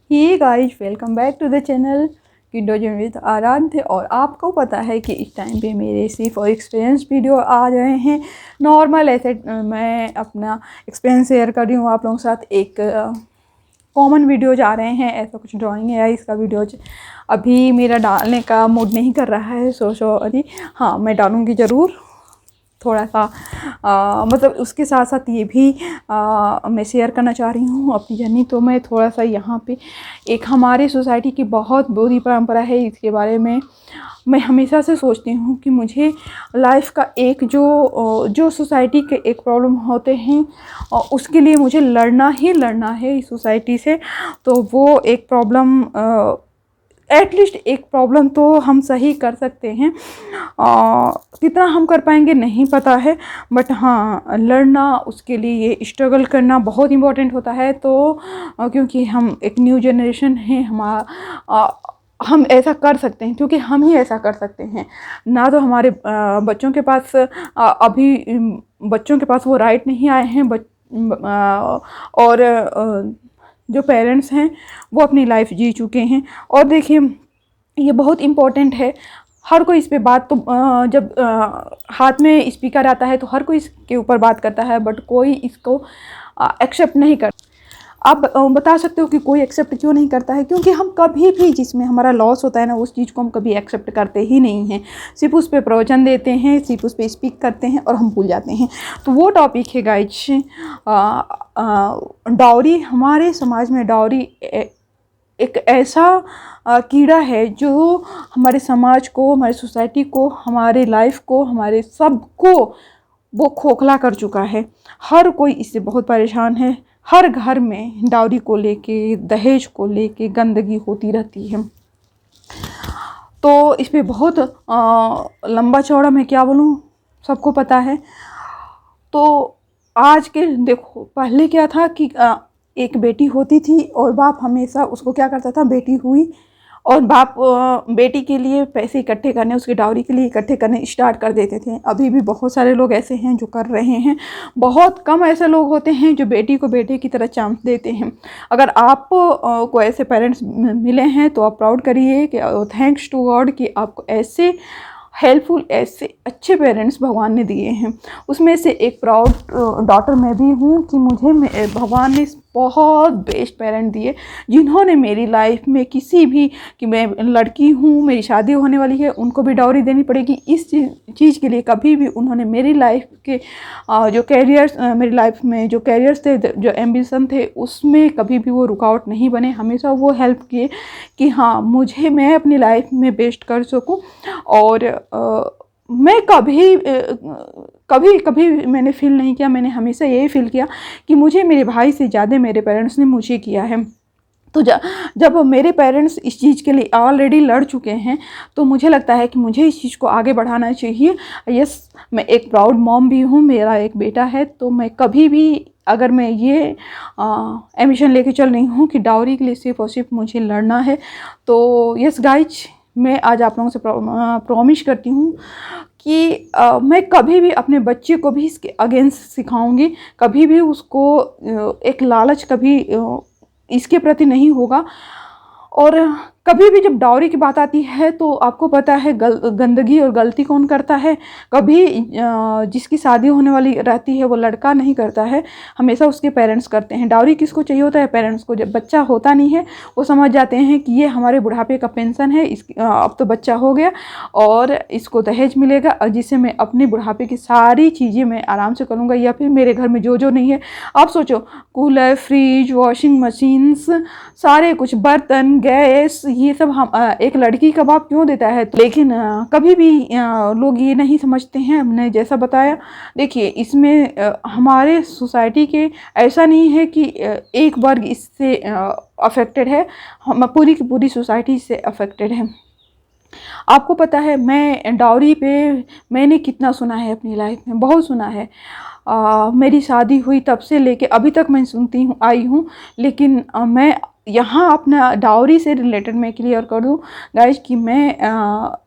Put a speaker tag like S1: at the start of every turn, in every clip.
S1: He guys, welcome back to the channel किंडोजन with Aradhya. और आपको पता है कि इस टाइम पे मेरे सिर्फ और एक्सपीरियंस वीडियो आ रहे हैं। नॉर्मल ऐसे मैं अपना एक्सपीरियंस शेयर कर रही हूँ आप लोगों के साथ। एक कॉमन वीडियो जा रहे हैं, ऐसा कुछ ड्राइंग है इसका वीडियो अभी मेरा डालने का मूड नहीं कर रहा है, सो सॉरी। हाँ, मैं डालूँगी ज़रूर थोड़ा सा। मतलब उसके साथ साथ ये भी मैं शेयर करना चाह रही हूँ अपनी जर्नी। तो मैं थोड़ा सा यहाँ पे एक हमारे सोसाइटी की बहुत बुरी परंपरा है, इसके बारे में मैं हमेशा से सोचती हूँ कि मुझे लाइफ का एक जो सोसाइटी के एक प्रॉब्लम होते हैं और उसके लिए मुझे लड़ना ही लड़ना है इस सोसाइटी से। तो वो एक प्रॉब्लम, एटलीस्ट एक प्रॉब्लम तो हम सही कर सकते हैं। कितना हम कर पाएंगे नहीं पता है, बट हाँ, लड़ना, उसके लिए ये स्ट्रगल करना बहुत इम्पोर्टेंट होता है। तो क्योंकि हम एक न्यू जनरेशन हैं, हम ऐसा कर सकते हैं क्योंकि हम ही ऐसा कर सकते हैं। ना तो हमारे बच्चों के पास अभी बच्चों के पास वो राइट नहीं आए हैं, और जो पेरेंट्स हैं वो अपनी लाइफ जी चुके हैं। और देखिए, ये बहुत इम्पोर्टेंट है। हर कोई इस पे बात तो जब हाथ में स्पीकर आता है तो हर कोई इसके ऊपर बात करता है, बट कोई इसको एक्सेप्ट नहीं करता। आप बता सकते हो कि कोई एक्सेप्ट क्यों नहीं करता है? क्योंकि हम कभी भी जिसमें हमारा लॉस होता है ना, उस चीज़ को हम कभी एक्सेप्ट करते ही नहीं हैं। सिर्फ उस पर प्रवचन देते हैं, सिर्फ उस पर स्पीक करते हैं और हम भूल जाते हैं। तो वो टॉपिक है गाइज, डाउरी। हमारे समाज में डाउरी एक ऐसा कीड़ा है जो हमारे समाज को, हमारी सोसाइटी को, हमारे लाइफ को, हमारे सब को वो खोखला कर चुका है। हर कोई इससे बहुत परेशान है। हर घर में डाउरी को लेके, दहेज को लेके गंदगी होती रहती है। तो इस पे बहुत लंबा चौड़ा मैं क्या बोलूँ, सबको पता है। तो आज के देखो, पहले क्या था कि एक बेटी होती थी और बाप हमेशा उसको क्या करता था, बेटी हुई और बाप बेटी के लिए पैसे इकट्ठे करने, उसकी डाउरी के लिए इकट्ठे करने स्टार्ट कर देते थे। अभी भी बहुत सारे लोग ऐसे हैं जो कर रहे हैं। बहुत कम ऐसे लोग होते हैं जो बेटी को बेटे की तरह चांस देते हैं। अगर आप को ऐसे पेरेंट्स मिले हैं तो आप प्राउड करिए कि थैंक्स टू गॉड कि आपको ऐसे हेल्पफुल, ऐसे अच्छे पेरेंट्स भगवान ने दिए हैं। उसमें से एक प्राउड डॉटर मैं भी हूँ कि मुझे भगवान ने बहुत बेस्ट पेरेंट दिए, जिन्होंने मेरी लाइफ में किसी भी, कि मैं लड़की हूँ, मेरी शादी होने वाली है, उनको भी डाउरी देनी पड़ेगी, इस चीज़ के लिए कभी भी उन्होंने मेरी लाइफ के जो कैरियर्स, मेरी लाइफ में जो कैरियर्स थे, जो एम्बिशन थे, उसमें कभी भी वो रुकावट नहीं बने। हमेशा वो हेल्प किए कि हाँ, मैं अपनी लाइफ में बेस्ट कर सकूँ। और मैं कभी मैंने फील नहीं किया, मैंने हमेशा यही फील किया कि मुझे मेरे भाई से ज़्यादा मेरे पेरेंट्स ने मुझे किया है। तो जब मेरे पेरेंट्स इस चीज़ के लिए ऑलरेडी लड़ चुके हैं तो मुझे लगता है कि मुझे इस चीज़ को आगे बढ़ाना चाहिए। यस, मैं एक प्राउड मॉम भी हूँ, मेरा एक बेटा है। तो मैं कभी भी, अगर मैं ये एम्बिशन लेके चल रही हूँ कि डाउरी के लिए सिर्फ और सिर्फ मुझे लड़ना है, तो यस गाइज, मैं आज आप लोगों से प्रॉमिस करती हूँ कि मैं कभी भी अपने बच्चे को भी इसके अगेंस्ट सिखाऊंगी। कभी भी उसको एक लालच कभी इसके प्रति नहीं होगा। और कभी भी जब डाउरी की बात आती है तो आपको पता है गंदगी और गलती कौन करता है? कभी जिसकी शादी होने वाली रहती है वो लड़का नहीं करता है, हमेशा उसके पेरेंट्स करते हैं। डाउरी किसको चाहिए होता है? पेरेंट्स को। जब बच्चा होता नहीं है वो समझ जाते हैं कि ये हमारे बुढ़ापे का पेंशन है, अब तो बच्चा हो गया और इसको दहेज मिलेगा, और जिससे मैं अपने बुढ़ापे की सारी चीज़ें मैं आराम से करूँगा, या फिर मेरे घर में जो नहीं है। आप सोचो, कूलर, फ्रिज, वॉशिंग मशीन्स, सारे कुछ, बर्तन, गैस, ये सब हम एक लड़की का बाप क्यों देता है? लेकिन कभी भी लोग ये नहीं समझते हैं। हमने जैसा बताया, देखिए, इसमें हमारे सोसाइटी के ऐसा नहीं है कि एक वर्ग इससे अफेक्टेड है, हम पूरी की पूरी सोसाइटी से अफेक्टेड है। आपको पता है, मैं डाउरी पे मैंने कितना सुना है अपनी लाइफ में, बहुत सुना है। मेरी शादी हुई तब से लेके अभी तक मैं सुनती हूँ आई हूँ। लेकिन मैं यहाँ अपना डाउरी से रिलेटेड मैं क्लियर कर दूँ गाइज कि मैं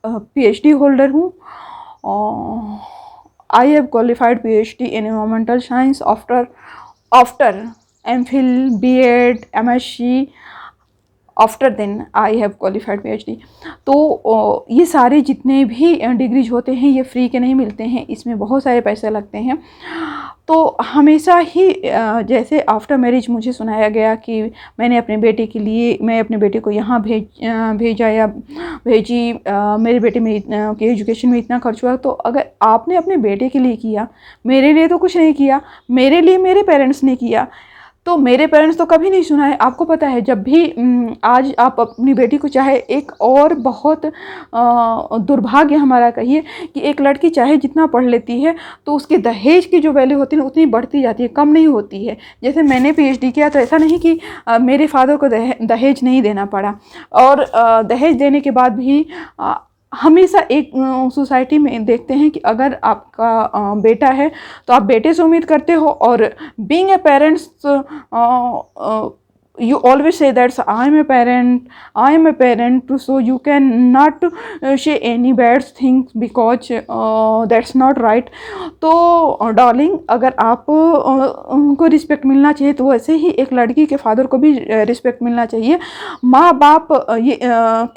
S1: PhD होल्डर हूँ। I have qualified PhD in environmental science after MPhil, B.Ed, MSc after then I have qualified PhD। तो ये सारे जितने भी डिग्रीज होते हैं ये फ्री के नहीं मिलते हैं, इसमें बहुत सारे पैसे लगते हैं। तो हमेशा ही जैसे आफ्टर मैरिज मुझे सुनाया गया कि मैंने अपने बेटे के लिए, मैं अपने बेटे को यहाँ भेजा या भेजी, मेरे बेटे में के एजुकेशन में इतना खर्च हुआ। तो अगर आपने अपने बेटे के लिए किया, मेरे लिए तो कुछ नहीं किया, मेरे लिए मेरे पेरेंट्स ने किया, तो मेरे पेरेंट्स तो कभी नहीं सुना है। आपको पता है जब भी आज आप अपनी बेटी को, चाहे एक और बहुत दुर्भाग्य हमारा कहिए कि एक लड़की चाहे जितना पढ़ लेती है तो उसके दहेज की जो वैल्यू होती है ना उतनी बढ़ती जाती है, कम नहीं होती है। जैसे मैंने PhD किया तो ऐसा नहीं कि मेरे फादर को दहेज नहीं देना पड़ा, और दहेज देने के बाद भी हमेशा एक सोसाइटी में देखते हैं कि अगर आपका बेटा है तो आप बेटे से उम्मीद करते हो, और being a parents you always say that I am a parent, so you can not say any bad things because that's not right। तो डार्लिंग, अगर आप उनको रिस्पेक्ट मिलना चाहिए तो वैसे ही एक लड़की के फादर को भी रिस्पेक्ट मिलना चाहिए। माँ बाप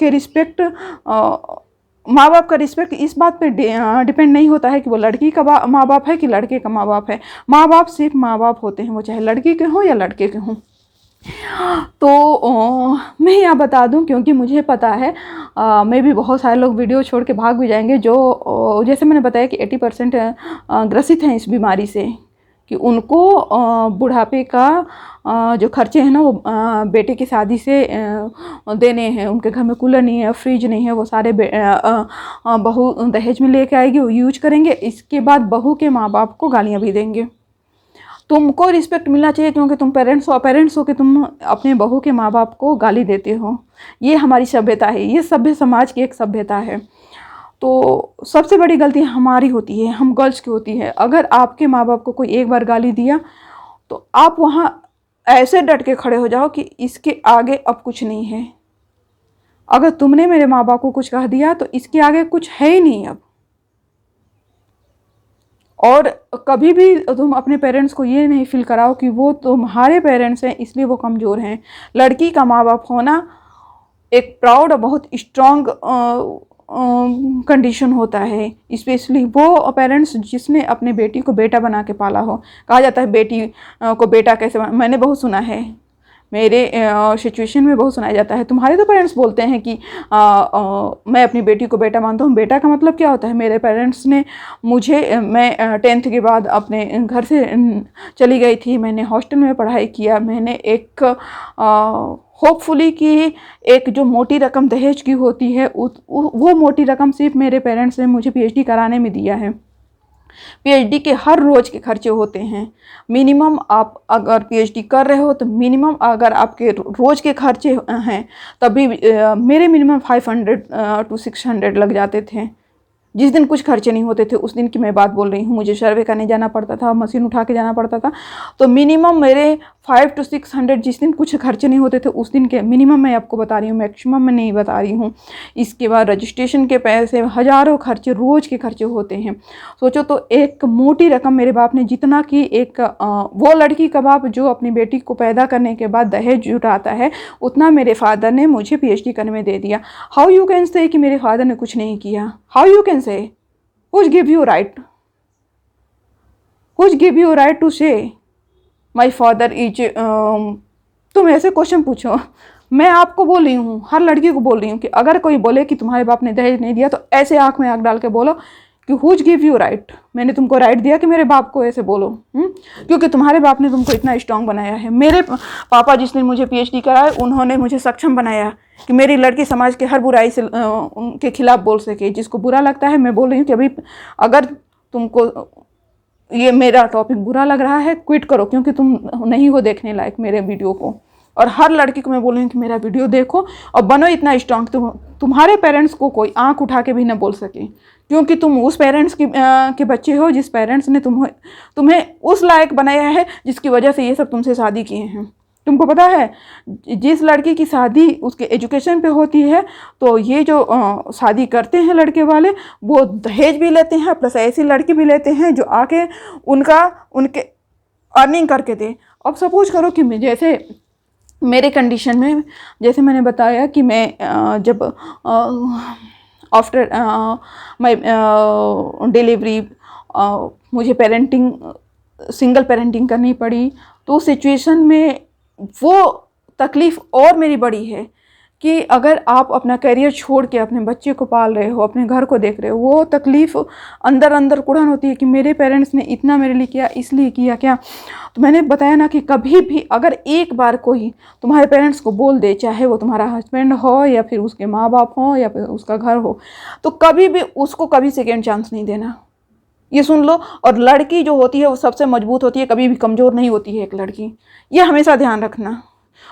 S1: के रिस्पेक्ट, माँ बाप का रिस्पेक्ट इस बात पे डिपेंड नहीं होता है कि वो लड़की का माँ बाप है कि लड़के का माँ बाप है। माँ बाप सिर्फ माँ बाप होते हैं, वो चाहे लड़की के हों या लड़के के हों। तो मैं यहाँ बता दूं क्योंकि मुझे पता है मैं भी बहुत सारे लोग वीडियो छोड़ के भाग भी जाएंगे जो जैसे मैंने बताया कि 80% ग्रसित हैं इस बीमारी से, कि उनको बुढ़ापे का जो खर्चे हैं ना वो बेटे की शादी से देने हैं। उनके घर में कूलर नहीं है, फ्रिज नहीं है, वो सारे बहू दहेज में लेके आएगी, वो यूज करेंगे। इसके बाद बहू के माँ बाप को गालियाँ भी देंगे। तुमको रिस्पेक्ट मिलना चाहिए क्योंकि तुम पेरेंट्स हो के तुम अपने बहू के माँ बाप को गाली देते हो। ये हमारी सभ्यता है, ये सभ्य समाज की एक सभ्यता है। तो सबसे बड़ी गलती हमारी होती है, हम गर्ल्स की होती है। अगर आपके माँ बाप को कोई एक बार गाली दिया तो आप वहाँ ऐसे डट के खड़े हो जाओ कि इसके आगे अब कुछ नहीं है। अगर तुमने मेरे माँ बाप को कुछ कह दिया तो इसके आगे कुछ है ही नहीं अब। और कभी भी तुम अपने पेरेंट्स को ये नहीं फील कराओ कि वो तुम्हारे पेरेंट्स हैं इसलिए वो कमज़ोर हैं। लड़की का माँ बाप होना एक प्राउड और बहुत स्ट्रॉन्ग कंडीशन होता है, स्पेशली वो पेरेंट्स जिसने अपने बेटी को बेटा बना के पाला हो। कहा जाता है बेटी को बेटा कैसे मैंने बहुत सुना है, मेरे सिचुएशन में बहुत सुनाया जाता है। तुम्हारे तो पेरेंट्स बोलते हैं कि मैं अपनी बेटी को बेटा मानता हूँ। बेटा का मतलब क्या होता है? मेरे पेरेंट्स ने मुझे, मैं 10th के बाद अपने घर से चली गई थी, मैंने हॉस्टल में पढ़ाई किया। मैंने एक होपफुली कि एक जो मोटी रकम दहेज की होती है वो मोटी रकम सिर्फ मेरे पेरेंट्स ने मुझे PhD कराने में दिया है। PhD के हर रोज़ के खर्चे होते हैं। मिनिमम आप अगर PhD कर रहे हो तो मिनिमम अगर आपके रोज़ के खर्चे हैं तभी मेरे मिनिमम 500 to 600 लग जाते थे। जिस दिन कुछ खर्चे नहीं होते थे उस दिन की मैं बात बोल रही हूँ। मुझे सर्वे करने जाना पड़ता था, मशीन उठा के जाना पड़ता था, तो मिनिमम मेरे 500 to 600, जिस दिन कुछ खर्चे नहीं होते थे उस दिन के मिनिमम मैं आपको बता रही हूँ, मैक्सिमम मैं नहीं बता रही हूँ। इसके बाद रजिस्ट्रेशन के पैसे, हज़ारों खर्चे, रोज़ के खर्चे होते हैं। सोचो तो एक मोटी रकम मेरे बाप ने, जितना कि एक वो लड़की का बाप जो अपनी बेटी को पैदा करने के बाद दहेज जुटाता है, उतना मेरे फादर ने मुझे PhD करने में दे दिया। हाउ यू कैन से कि मेरे फादर ने कुछ नहीं किया? How you can say? Who give you right? Who give you right to say my father is तुम ऐसे क्वेश्चन पूछो। मैं आपको बोल रही हूँ, हर लड़की को बोल रही हूँ कि अगर कोई बोले कि तुम्हारे बाप ने दहेज नहीं दिया तो ऐसे आँख में आँख डाल के बोलो कि who give you right? मैंने तुमको राइट दिया कि मेरे बाप को ऐसे बोलो? क्योंकि तुम्हारे बाप ने तुमको इतना स्ट्रांग बनाया है। मेरे पापा जिसने मुझे PhD कराया उन्होंने मुझे सक्षम बनाया कि मेरी लड़की समाज के हर बुराई से उनके खिलाफ बोल सके। जिसको बुरा लगता है, मैं बोल रही हूँ कि अभी अगर तुमको ये मेरा टॉपिक बुरा लग रहा है, क्विट करो, क्योंकि तुम नहीं हो देखने लायक मेरे वीडियो को। और हर लड़की को मैं बोल रही हूँ कि मेरा वीडियो देखो और बनो इतना स्ट्रांग तुम्हारे पेरेंट्स को कोई आंख उठा के भी न बोल सके, क्योंकि तुम उस पेरेंट्स के बच्चे हो जिस पेरेंट्स ने तुम्हें उस लायक बनाया है जिसकी वजह से ये सब तुमसे शादी किए हैं। तुमको पता है जिस लड़की की शादी उसके एजुकेशन पे होती है तो ये जो शादी करते हैं लड़के वाले, वो दहेज भी लेते हैं, प्लस ऐसी लड़की भी लेते हैं जो आके उनके अर्निंग करके दे। अब सपोज करो कि जैसे मेरे कंडीशन में जैसे मैंने बताया कि मैं जब आफ्टर माय डिलीवरी मुझे पेरेंटिंग सिंगल पेरेंटिंग करनी पड़ी, तो उस सिचुएशन में वो तकलीफ़ और मेरी बड़ी है कि अगर आप अपना करियर छोड़ के अपने बच्चे को पाल रहे हो, अपने घर को देख रहे हो, वो तकलीफ़ अंदर अंदर कुढ़न होती है कि मेरे पेरेंट्स ने इतना मेरे लिए किया, इसलिए किया क्या। तो मैंने बताया ना कि कभी भी अगर एक बार कोई तुम्हारे पेरेंट्स को बोल दे, चाहे वो तुम्हारा हस्बैंड हो या फिर उसके माँ बाप हो या फिर उसका घर हो, तो कभी भी उसको कभी सेकेंड चांस नहीं देना, ये सुन लो। और लड़की जो होती है वो सबसे मजबूत होती है, कभी भी कमज़ोर नहीं होती है एक लड़की, ये हमेशा ध्यान रखना।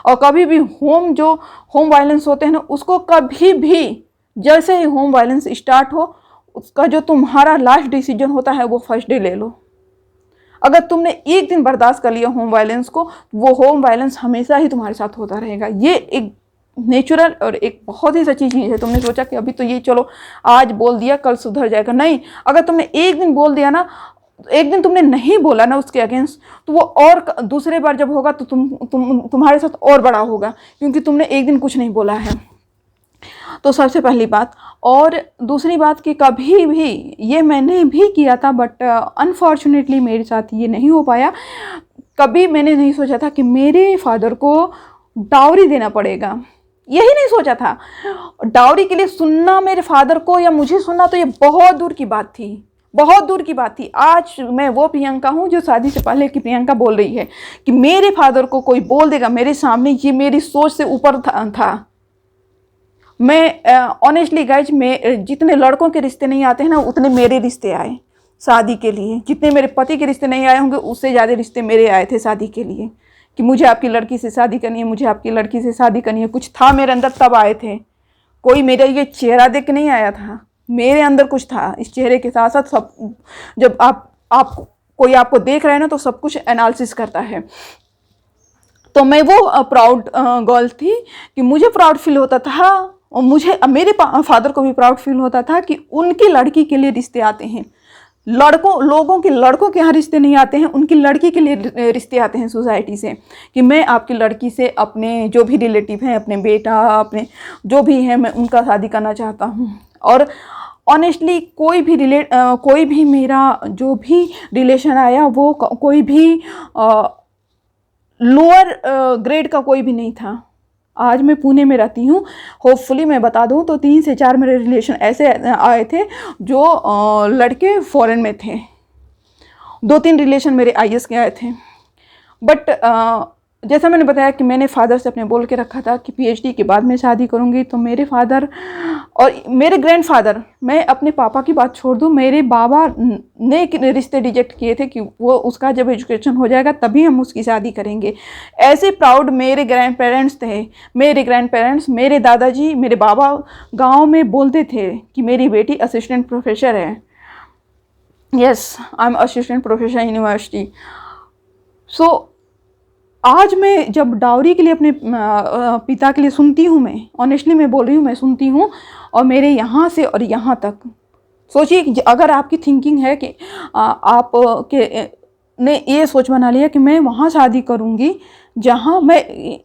S1: और कभी भी होम वायलेंस होते हैं ना, उसको कभी भी जैसे ही होम वायलेंस स्टार्ट हो, उसका जो तुम्हारा लास्ट डिसीजन होता है वो फर्स्ट डे ले लो। अगर तुमने एक दिन बर्दाश्त कर लिया होम वायलेंस को, वो होम वायलेंस हमेशा ही तुम्हारे साथ होता रहेगा। ये एक नेचुरल और एक बहुत ही सच्ची चीज़ है। तुमने सोचा कि अभी तो ये चलो आज बोल दिया कल सुधर जाएगा, नहीं। अगर तुमने एक दिन बोल दिया ना, एक दिन तुमने नहीं बोला ना उसके अगेंस्ट, तो वो और दूसरे बार जब होगा तो तुम्हारे साथ और बड़ा होगा, क्योंकि तुमने एक दिन कुछ नहीं बोला है। तो सबसे पहली बात। और दूसरी बात कि कभी भी ये मैंने भी किया था, बट अनफॉर्चुनेटली मेरे साथ ये नहीं हो पाया। कभी मैंने नहीं सोचा था कि मेरे फादर को डाउरी देना पड़ेगा, यही नहीं सोचा था। डाउरी के लिए सुनना मेरे फादर को या मुझे सुनना, तो ये बहुत दूर की बात थी, बहुत दूर की बात थी। आज मैं वो प्रियंका हूँ जो शादी से पहले की प्रियंका बोल रही है कि मेरे फादर को कोई बोल देगा मेरे सामने, ये मेरी सोच से ऊपर था। मैं ऑनेस्टली गाइज, मैं जितने लड़कों के रिश्ते नहीं आते हैं ना, उतने मेरे रिश्ते आए शादी के लिए। जितने मेरे पति के रिश्ते नहीं आए होंगे, उससे ज़्यादा रिश्ते मेरे आए थे शादी के लिए, कि मुझे आपकी लड़की से शादी करनी है, मुझे आपकी लड़की से शादी करनी है। कुछ था मेरे अंदर तब आए थे, कोई मेरा ये चेहरा देख के नहीं आया था, मेरे अंदर कुछ था। इस चेहरे के साथ साथ सब, जब आप कोई आपको देख रहा है ना, तो सब कुछ एनालिसिस करता है। तो मैं वो प्राउड गर्ल थी कि मुझे प्राउड फील होता था, और मुझे मेरे फादर को भी प्राउड फील होता था कि उनकी लड़की के लिए रिश्ते आते हैं। लोगों के यहाँ रिश्ते नहीं आते हैं, उनकी लड़की के लिए रिश्ते आते हैं सोसाइटी से, कि मैं आपकी लड़की से अपने जो भी रिलेटिव हैं, अपने बेटा, अपने जो भी हैं, मैं उनका शादी करना चाहता हूँ। और ऑनेस्टली कोई भी मेरा जो भी रिलेशन आया, वो कोई भी लोअर ग्रेड का कोई भी नहीं था। आज मैं पुणे में रहती हूँ, होपफुली मैं बता दूँ तो 3 से 4 मेरे रिलेशन ऐसे आए थे जो लड़के फॉरेन में थे। 2-3 रिलेशन मेरे आईएएस के आए थे। बट जैसा मैंने बताया कि मैंने फादर से अपने बोल के रखा था कि पीएचडी के बाद मैं शादी करूँगी। तो मेरे फादर और मेरे ग्रैंडफादर, मैं अपने पापा की बात छोड़ दूँ, मेरे बाबा ने रिश्ते रिजेक्ट किए थे कि वो उसका जब एजुकेशन हो जाएगा तभी हम उसकी शादी करेंगे। ऐसे प्राउड मेरे ग्रैंड पेरेंट्स थे। मेरे दादाजी, मेरे बाबा गाँव में बोलते थे कि मेरी बेटी असिस्टेंट प्रोफेसर है। Yes, I am assistant professor university. So आज मैं जब डाउरी के लिए अपने पिता के लिए सुनती हूँ, मैं ऑनेस्टली मैं बोल रही हूँ, मैं सुनती हूँ, और मेरे यहाँ से और यहाँ तक सोचिए कि अगर आपकी थिंकिंग है कि आप ने ये सोच बना लिया कि मैं वहाँ शादी करूँगी जहाँ, मैं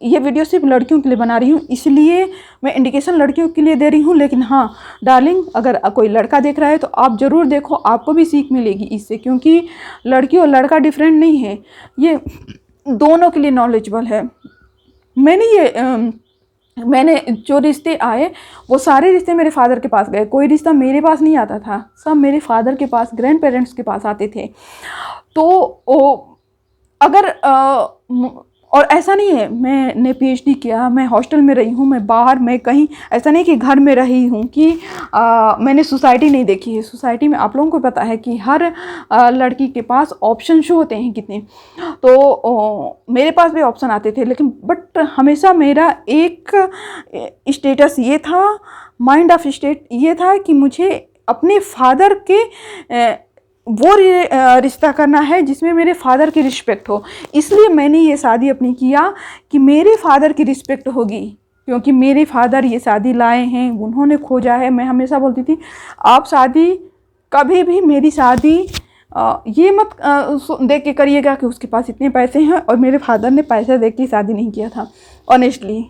S1: ये वीडियो सिर्फ लड़कियों के लिए बना रही हूँ, इसलिए मैं इंडिकेशन लड़कियों के लिए दे रही हूँ। लेकिन हाँ डार्लिंग, अगर कोई लड़का देख रहा है तो आप ज़रूर देखो, आपको भी सीख मिलेगी इससे, क्योंकि लड़की और लड़का डिफरेंट नहीं है, ये दोनों के लिए नॉलेजेबल है। मैंने जो रिश्ते आए वो सारे रिश्ते मेरे फादर के पास गए, कोई रिश्ता मेरे पास नहीं आता था, सब मेरे फादर के पास, ग्रैंड पेरेंट्स के पास आते थे। तो अगर और ऐसा नहीं है मैंने पीएचडी किया, मैं हॉस्टल में रही हूँ, मैं बाहर, मैं कहीं ऐसा नहीं कि घर में रही हूँ कि मैंने सोसाइटी नहीं देखी है। सोसाइटी में आप लोगों को पता है कि हर लड़की के पास ऑप्शन शो होते हैं कितने, तो मेरे पास भी ऑप्शन आते थे, लेकिन बट हमेशा मेरा एक स्टेटस ये था, माइंड ऑफ स्टेट ये था कि मुझे अपने फादर के वो रिश्ता करना है जिसमें मेरे फादर की रिस्पेक्ट हो। इसलिए मैंने ये शादी अपनी किया कि मेरे फादर की रिस्पेक्ट होगी, क्योंकि मेरे फादर ये शादी लाए हैं, उन्होंने खोजा है। मैं हमेशा बोलती थी आप शादी कभी भी, मेरी शादी ये मत देख के करिएगा कि उसके पास इतने पैसे हैं। और मेरे फादर ने पैसे देख के शादी नहीं किया था, ऑनेस्टली।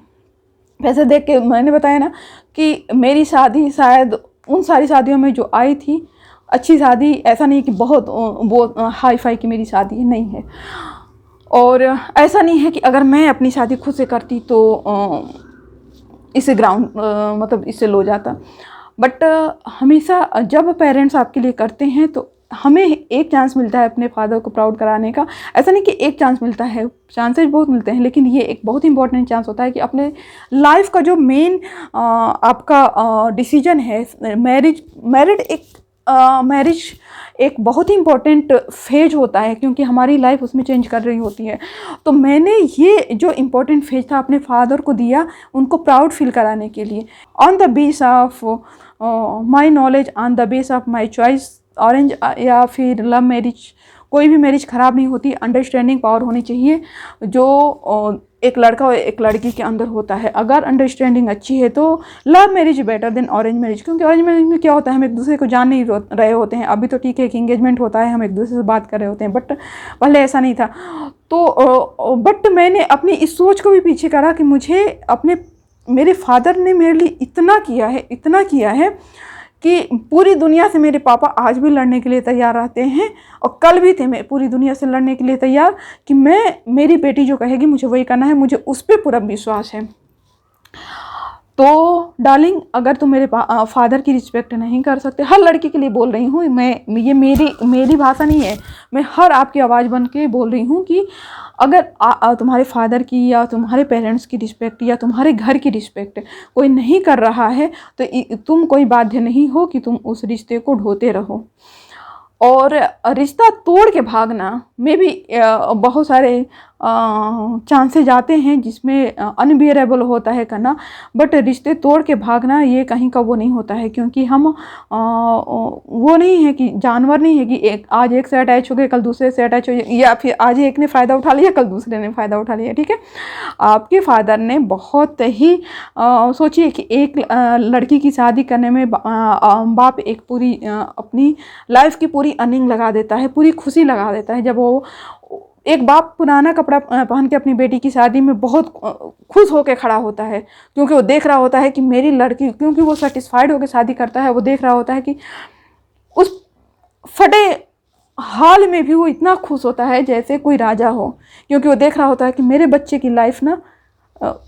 S1: पैसे देख के, मैंने बताया ना कि मेरी शादी शायद उन सारी शादियों में जो आई थी अच्छी शादी, ऐसा नहीं कि बहुत वो हाई फाई की मेरी शादी नहीं है। और ऐसा नहीं है कि अगर मैं अपनी शादी खुद से करती तो इसे ग्राउंड मतलब इससे लो जाता। बट हमेशा जब पेरेंट्स आपके लिए करते हैं तो हमें एक चांस मिलता है अपने फादर को प्राउड कराने का। ऐसा नहीं कि एक चांस मिलता है, चांसेस बहुत मिलते हैं, लेकिन ये एक बहुत इंपॉर्टेंट चांस होता है कि अपने लाइफ का जो मेन आपका डिसीजन है, मैरिज एक बहुत ही इम्पॉर्टेंट फेज होता है, क्योंकि हमारी लाइफ उसमें चेंज कर रही होती है। तो मैंने ये जो इम्पोर्टेंट फेज था अपने फादर को दिया, उनको प्राउड फील कराने के लिए। On the base of my knowledge, on the base of my choice, orange या फिर लव मैरिज, कोई भी मैरिज ख़राब नहीं होती। अंडरस्टैंडिंग पावर होनी चाहिए जो एक लड़का और एक लड़की के अंदर होता है। अगर अंडरस्टैंडिंग अच्छी है तो love marriage better than orange marriage. क्योंकि ऑरेंज मैरिज में क्या होता है, हम एक दूसरे को जान नहीं रहे होते हैं। अभी तो ठीक है कि इंगेजमेंट होता है, हम एक दूसरे से बात कर रहे होते हैं, बट पहले ऐसा नहीं था। तो बट मैंने अपनी इस सोच को भी पीछे करा कि मुझे मेरे फादर ने मेरे लिए इतना किया है कि पूरी दुनिया से मेरे पापा आज भी लड़ने के लिए तैयार रहते हैं, और कल भी थे मैं पूरी दुनिया से लड़ने के लिए तैयार कि मेरी बेटी जो कहेगी मुझे वही करना है। मुझे उस पर पूरा विश्वास है। तो डार्लिंग, अगर तुम मेरे फादर की रिस्पेक्ट नहीं कर सकते, हर लड़की के लिए बोल रही हूँ मैं, ये मेरी भाषा नहीं है, मैं हर आपकी आवाज़ बन के बोल रही हूँ कि अगर तुम्हारे फादर की या तुम्हारे पेरेंट्स की रिस्पेक्ट या तुम्हारे घर की रिस्पेक्ट कोई नहीं कर रहा है तो तुम कोई बाध्य नहीं हो कि तुम उस रिश्ते को ढोते रहो। और रिश्ता तोड़ के भागना में भी बहुत सारे चांसेस आते हैं जिसमें अनबियरेबल होता है करना। बट रिश्ते तोड़ के भागना ये कहीं का वो नहीं होता है, क्योंकि हम वो नहीं है कि जानवर नहीं है कि आज एक से अटैच हो गए कल दूसरे से अटैच हो, या फिर आज एक ने फ़ायदा उठा लिया कल दूसरे ने फ़ायदा उठा लिया। ठीक है, आपके फादर ने बहुत ही सोचिए कि एक लड़की की शादी करने में बाप एक पूरी अपनी लाइफ की पूरी अर्निंग लगा देता है, पूरी खुशी लगा देता है। जब वो एक बाप पुराना कपड़ा पहन के अपनी बेटी की शादी में बहुत खुश होकर खड़ा होता है, क्योंकि वो देख रहा होता है कि मेरी लड़की, क्योंकि वो सेटिस्फाइड होकर शादी करता है, वो देख रहा होता है कि उस फटे हाल में भी वो इतना खुश होता है जैसे कोई राजा हो, क्योंकि वो देख रहा होता है कि मेरे बच्चे की लाइफ ना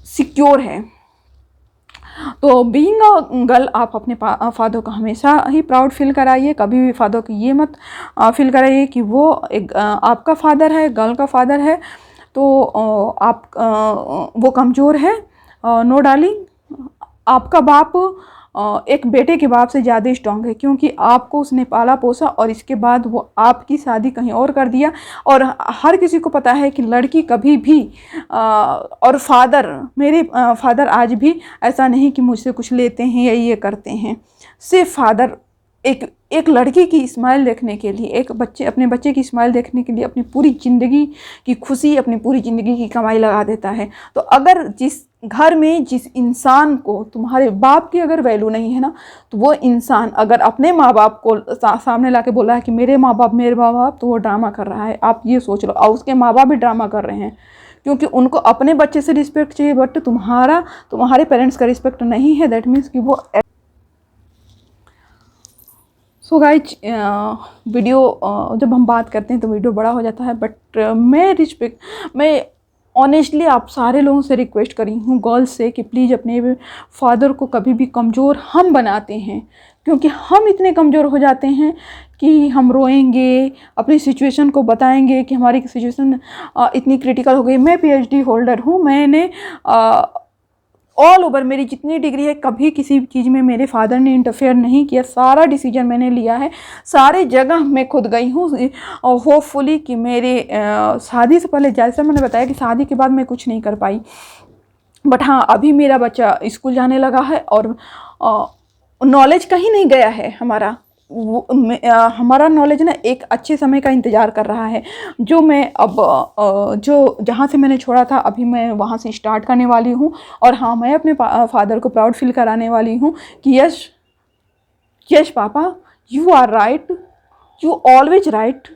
S1: सिक्योर है। तो बीइंग अ गर्ल, आप अपने फादर को हमेशा ही प्राउड फील कराइए। कभी भी फादर को ये मत फील कराइए कि वो एक आपका फादर है, गर्ल का फादर है तो आप वो कमज़ोर है। नो डार्लिंग, आपका बाप एक बेटे के बाप से ज़्यादा स्ट्रांग है, क्योंकि आपको उसने पाला पोसा और इसके बाद वो आपकी शादी कहीं और कर दिया। और हर किसी को पता है कि लड़की कभी भी और मेरे फादर आज भी ऐसा नहीं कि मुझसे कुछ लेते हैं या ये करते हैं। सिर्फ फादर एक लड़की की स्माइल देखने के लिए, अपने बच्चे की स्माइल देखने के लिए अपनी पूरी ज़िंदगी की खुशी, अपनी पूरी ज़िंदगी की कमाई लगा देता है। तो अगर जिस घर में जिस इंसान को तुम्हारे बाप की अगर वैल्यू नहीं है ना, तो वो इंसान अगर अपने माँ बाप को सामने ला के बोला है कि मेरे माँ बाप, तो वो ड्रामा कर रहा है। आप ये सोच लो, और उसके माँ बाप भी ड्रामा कर रहे हैं, क्योंकि उनको अपने बच्चे से रिस्पेक्ट चाहिए, बट तुम्हारे पेरेंट्स का रिस्पेक्ट नहीं है। दैट मीन्स कि वो सो गाइज, वीडियो जब हम बात करते हैं तो वीडियो बड़ा हो जाता है, बट मैं ऑनेस्टली आप सारे लोगों से रिक्वेस्ट करी हूँ, गर्ल्स से, कि प्लीज़ अपने फादर को कभी भी कमज़ोर हम बनाते हैं, क्योंकि हम इतने कमज़ोर हो जाते हैं कि हम रोएंगे, अपनी सिचुएशन को बताएंगे कि हमारी सिचुएशन इतनी क्रिटिकल हो गई। मैं PhD होल्डर हूँ, मैंने ऑल ओवर मेरी जितनी डिग्री है कभी किसी चीज़ में मेरे फादर ने इंटरफेयर नहीं किया। सारा डिसीजन मैंने लिया है, सारे जगह मैं खुद गई हूँ। होपफुली कि मेरे शादी से पहले, जैसे मैंने बताया कि शादी के बाद मैं कुछ नहीं कर पाई, बट हाँ अभी मेरा बच्चा स्कूल जाने लगा है और नॉलेज कहीं नहीं गया है हमारा। हमारा नॉलेज ना एक अच्छे समय का इंतज़ार कर रहा है, जो मैं अब जो जहाँ से मैंने छोड़ा था अभी मैं वहाँ से स्टार्ट करने वाली हूँ। और हाँ, मैं अपने फादर को प्राउड फील कराने वाली हूँ कि yes papa, you are right, You always right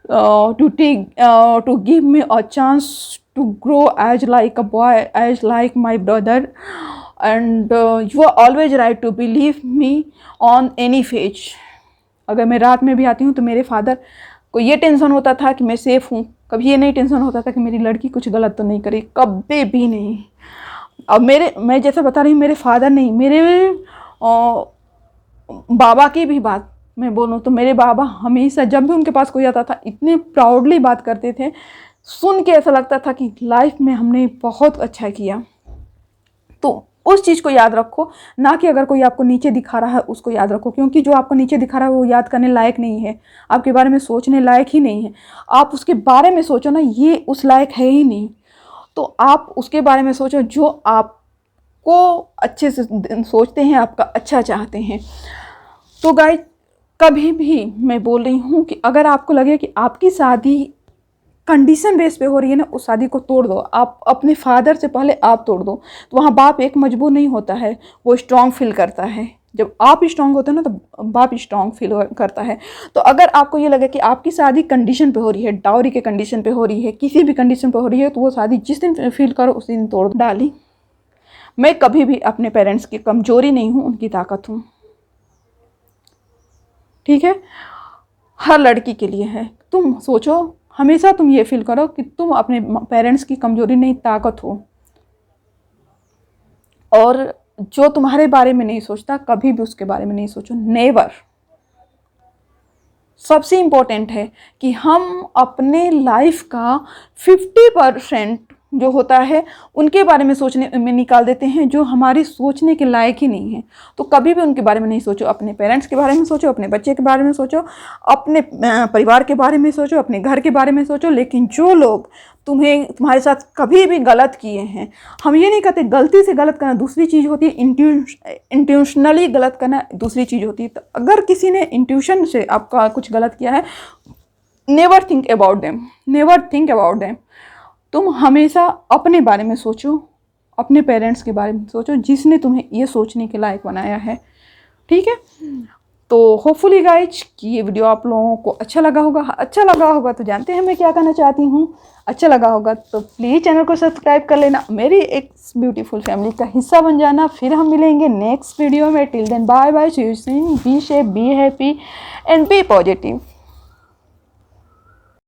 S1: to give me a chance to grow as like a boy, as like my brother, and you are always right to believe me on any phase. अगर मैं रात में भी आती हूँ तो मेरे father को ये टेंशन होता था कि मैं सेफ हूँ, कभी ये नहीं टेंशन होता था कि मेरी लड़की कुछ गलत तो नहीं करी, कभी भी नहीं। अब मैं जैसे बता रही हूँ, मेरे फादर नहीं, मेरे बाबा की भी बात मैं बोलूँ तो मेरे बाबा हमेशा जब भी उनके पास कोई आता था इतने प्राउडली बात करते थे, सुन के ऐसा लगता था कि लाइफ में हमने बहुत अच्छा किया। तो उस चीज़ को याद रखो, ना कि अगर कोई आपको नीचे दिखा रहा है उसको याद रखो, क्योंकि जो आपको नीचे दिखा रहा है वो याद करने लायक नहीं है, आपके बारे में सोचने लायक ही नहीं है। आप उसके बारे में सोचो ना, ये उस लायक है ही नहीं, तो आप उसके बारे में सोचो जो आपको अच्छे से सोचते हैं, आपका अच्छा चाहते हैं। तो गाइस, कभी भी मैं बोल रही हूँ कि अगर आपको लगे कि आपकी शादी कंडीशन बेस पे हो रही है ना, उस शादी को तोड़ दो। आप अपने फादर से पहले आप तोड़ दो। तो वहाँ बाप एक मजबूर नहीं होता है, वो स्ट्रांग फील करता है। जब आप स्ट्रांग होते हैं ना तो बाप स्ट्रांग फील करता है। तो अगर आपको ये लगे कि आपकी शादी कंडीशन पे हो रही है, डाउरी के कंडीशन पे हो रही है, किसी भी कंडीशन पे हो रही है, तो वो शादी जिस दिन फील करो उसी दिन तोड़ डाली। मैं कभी भी अपने पेरेंट्स की कमजोरी नहीं हूँ, उनकी ताकत हूँ, ठीक है। हर लड़की के लिए है। तुम सोचो, हमेशा तुम ये फील करो कि तुम अपने पेरेंट्स की कमजोरी नहीं, ताकत हो। और जो तुम्हारे बारे में नहीं सोचता, कभी भी उसके बारे में नहीं सोचो, नेवर। सबसे इम्पोर्टेंट है कि हम अपने लाइफ का 50% जो होता है उनके बारे में सोचने में निकाल देते हैं, जो हमारी सोचने के लायक ही नहीं है। तो कभी भी उनके बारे में नहीं सोचो। अपने पेरेंट्स के बारे में सोचो, अपने बच्चे के बारे में सोचो, अपने परिवार के बारे में सोचो, अपने घर के बारे में सोचो। लेकिन जो लोग तुम्हारे साथ कभी भी गलत किए हैं, हम ये नहीं कहते, गलती से गलत करना दूसरी चीज़ होती है, इंट्यूशनली गलत करना दूसरी चीज़ होती है। तो अगर किसी ने इंट्यूशन से आपका कुछ गलत किया है, never think about them, never think about them. तुम हमेशा अपने बारे में सोचो, अपने पेरेंट्स के बारे में सोचो, जिसने तुम्हें ये सोचने के लायक बनाया है, ठीक है। तो होपफुली गाइज कि ये वीडियो आप लोगों को अच्छा लगा होगा। अच्छा लगा होगा तो जानते हैं मैं क्या कहना चाहती हूँ। अच्छा लगा होगा तो प्लीज़ चैनल को सब्सक्राइब कर लेना, मेरी एक ब्यूटीफुल फैमिली का हिस्सा बन जाना। फिर हम मिलेंगे नेक्स्ट वीडियो में। Till then bye bye, see you soon, be safe, be happy and be positive.